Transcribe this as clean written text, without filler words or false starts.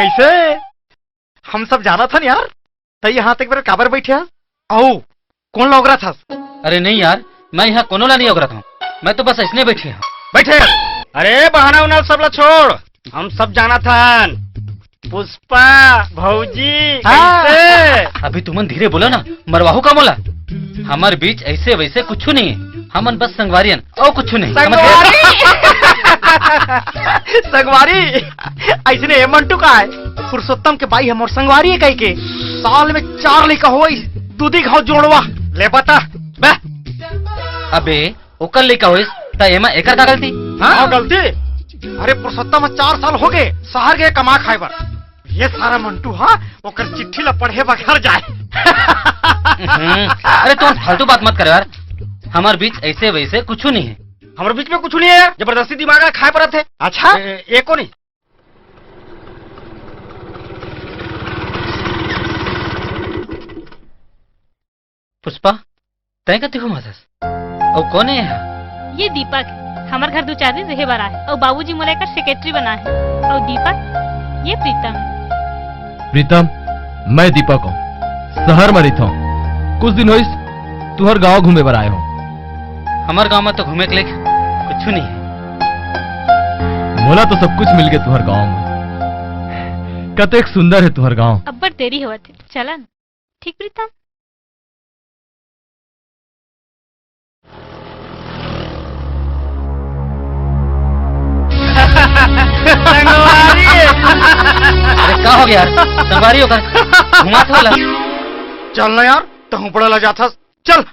कैसे हम सब जाना था यार, तो यहाँ तक मेरे काबर बैठे आओ कौन लग रहा था? अरे नहीं यार, मैं यहाँ कोनोला नहीं लग रहा था, मैं तो बस इसने बैठे हूँ। बैठे। अरे बहाना उना सब छोड़, हम सब जाना था। पुष्पा भौजी कैसे? अभी तुमन धीरे बोलो ना, मरवाहू का मोला। हमारे बीच ऐसे वैसे कुछ नहीं है, हमन बस संगवारियन और कुछ नहीं। संगवारी ऐसने मंटू का है, पुरुषोत्तम के भाई हम और संगवारी है कहीं के। साल में 4 लड़का हो, दूधी घाव जोड़वा ले बता बे। अबे ओकर लड़का होइस त एमा एकर का गलती? हाँ गलती। अरे पुरुषोत्तम 4 साल हो गए शहर गए कमा खाए बर, ये सारा मंटू हाँ ओकर चिट्ठी ला पढ़े बगैर जाए। अरे तुम फालतू बात मत कर यार, हमारे बीच ऐसे वैसे कुछ नहीं है। हमारे बीच में कुछ नहीं है, जबरदस्ती दिमाग में खाए पड़े थे। अच्छा एको नहीं। पुष्पा तय कहती हूँ मदस और कौन है यहाँ? ये दीपक है, हमारे घर 2-4 दिन रहे बार आए और बाबूजी मोला का सेक्रेटरी बना है। और दीपक ये प्रीतम है। प्रीतम मैं दीपक हूँ, शहर में रहता हूँ। कुछ दिन होइस तुहर गांव घूमे बर आए हो। हमारे गांव में तो घूमे के लिए कुछ नहीं है। मोला तो सब कुछ मिल गया तुहर गांव में। कतेक सुंदर है तुहर गांव। अब बड़ देरी हुआ थे, चला न। ठीक प्रीतम। अरे क्या हो गया यार, संगवारी होकर घुमा तो वाला। चल ना यार, तू बड़ा ला जाता। चल